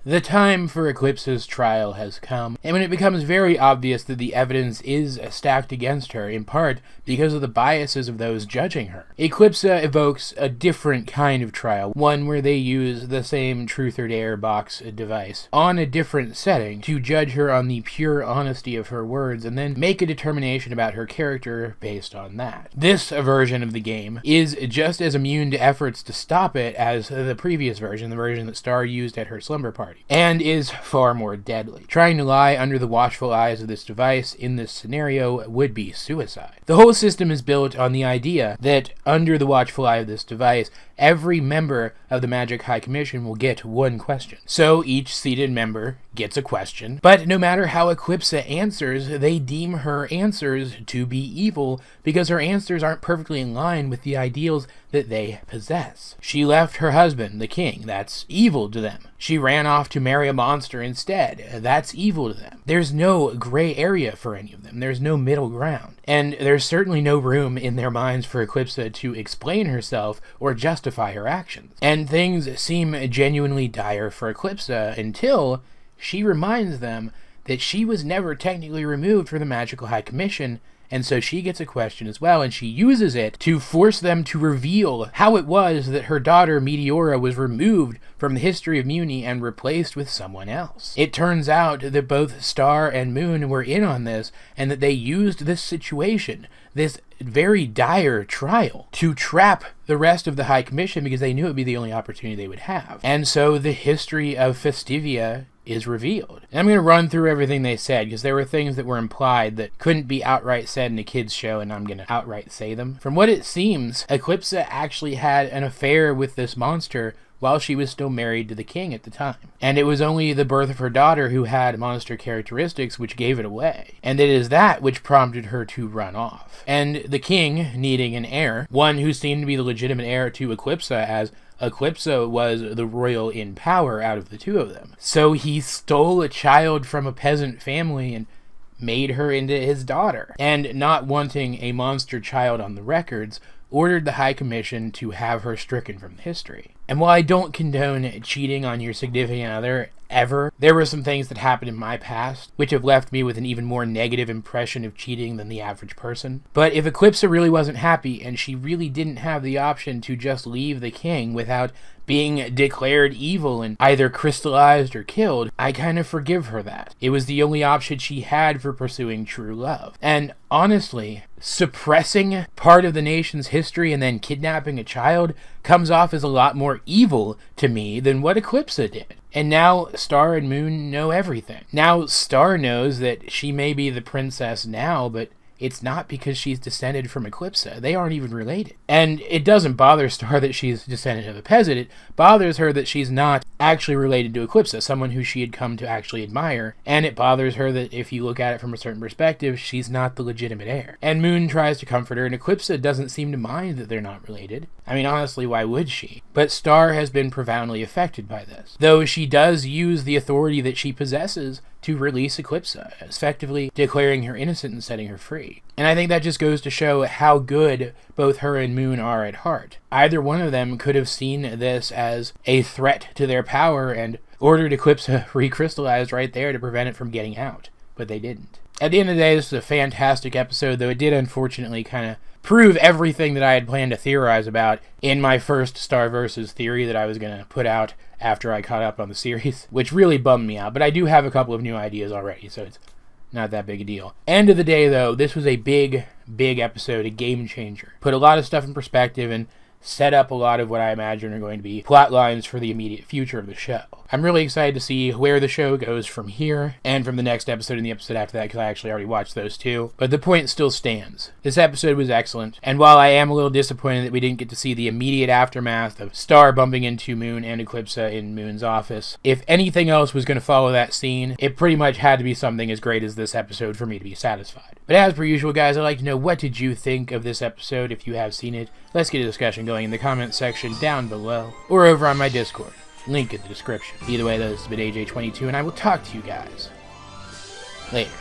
The time for Eclipse's trial has come, and when it becomes very obvious that the evidence is stacked against her, in part because of the biases of those judging her, Eclipse evokes a different kind of trial, one where they use the same truth or dare box device on a different setting to judge her on the pure honesty of her words and then make a determination about her character based on that. This version of the game is just as immune to efforts to stop it as the previous version, the version that Star used at her slumber party, and is far more deadly. Trying to lie under the watchful eyes of this device in this scenario would be suicide. The whole system is built on the idea that under the watchful eye of this device, every member of the Magic High Commission will get one question. So each seated member gets a question, but no matter how Eclipse answers, they deem her answers to be evil because her answers aren't perfectly in line with the ideals that they possess. She left her husband, the king. That's evil to them. She ran off to marry a monster instead. That's evil to them. There's no gray area for any of them. There's no middle ground. And there's certainly no room in their minds for Eclipse to explain herself or justify her actions. And things seem genuinely dire for Eclipse until she reminds them that she was never technically removed from the Magical High Commission, and so she gets a question as well, and she uses it to force them to reveal how it was that her daughter Meteora was removed from the history of Muni and replaced with someone else. It turns out that both Star and Moon were in on this, and that they used this situation, this very dire trial, to trap the rest of the High Commission because they knew it would be the only opportunity they would have. And so the history of Festivia is revealed. And I'm going to run through everything they said because there were things that were implied that couldn't be outright said in a kid's show, and I'm going to outright say them. From what it seems, Eclipse actually had an affair with this monster while she was still married to the king at the time. And it was only the birth of her daughter who had monster characteristics which gave it away. And it is that which prompted her to run off. And the king, needing an heir, one who seemed to be the legitimate heir to Eclipse, as Eclipse was the royal in power out of the two of them. So he stole a child from a peasant family and made her into his daughter. And not wanting a monster child on the records, ordered the High Commission to have her stricken from history. And while I don't condone cheating on your significant other ever, there were some things that happened in my past which have left me with an even more negative impression of cheating than the average person. But if Eclipse really wasn't happy and she really didn't have the option to just leave the king without being declared evil and either crystallized or killed, I kind of forgive her that. It was the only option she had for pursuing true love. And honestly, suppressing part of the nation's history and then kidnapping a child comes off as a lot more evil to me than what Eclipse did. And now Star and Moon know everything. Now Star knows that she may be the princess now, but it's not because she's descended from Eclipse. They aren't even related. And it doesn't bother Star that she's descended of a peasant. It bothers her that she's not actually related to Eclipse, someone who she had come to actually admire. And it bothers her that if you look at it from a certain perspective, she's not the legitimate heir. And Moon tries to comfort her, and Eclipse doesn't seem to mind that they're not related. I mean, honestly, why would she? But Star has been profoundly affected by this, though she does use the authority that she possesses to release Eclipse, effectively declaring her innocent and setting her free. And I think that just goes to show how good both her and Moon are at heart. Either one of them could have seen this as a threat to their power and ordered Eclipse recrystallized right there to prevent it from getting out, but they didn't. At the end of the day, this is a fantastic episode, though it did unfortunately kind of prove everything that I had planned to theorize about in my first Star Versus theory that I was going to put out after I caught up on the series, which really bummed me out. But I do have a couple of new ideas already, so it's not that big a deal. End of the day, though, this was a big episode, a game changer. Put a lot of stuff in perspective and set up a lot of what I imagine are going to be plot lines for the immediate future of the show. I'm really excited to see where the show goes from here and from the next episode and the episode after that, because I actually already watched those two. But the point still stands. This episode was excellent, and while I am a little disappointed that we didn't get to see the immediate aftermath of Star bumping into Moon and Eclipse in Moon's office, if anything else was going to follow that scene, it pretty much had to be something as great as this episode for me to be satisfied. But as per usual, guys, I'd like to know, what did you think of this episode if you have seen it? Let's get a discussion going in the comments section down below, or over on my Discord. Link in the description. Either way, this has been AJ22, and I will talk to you guys later.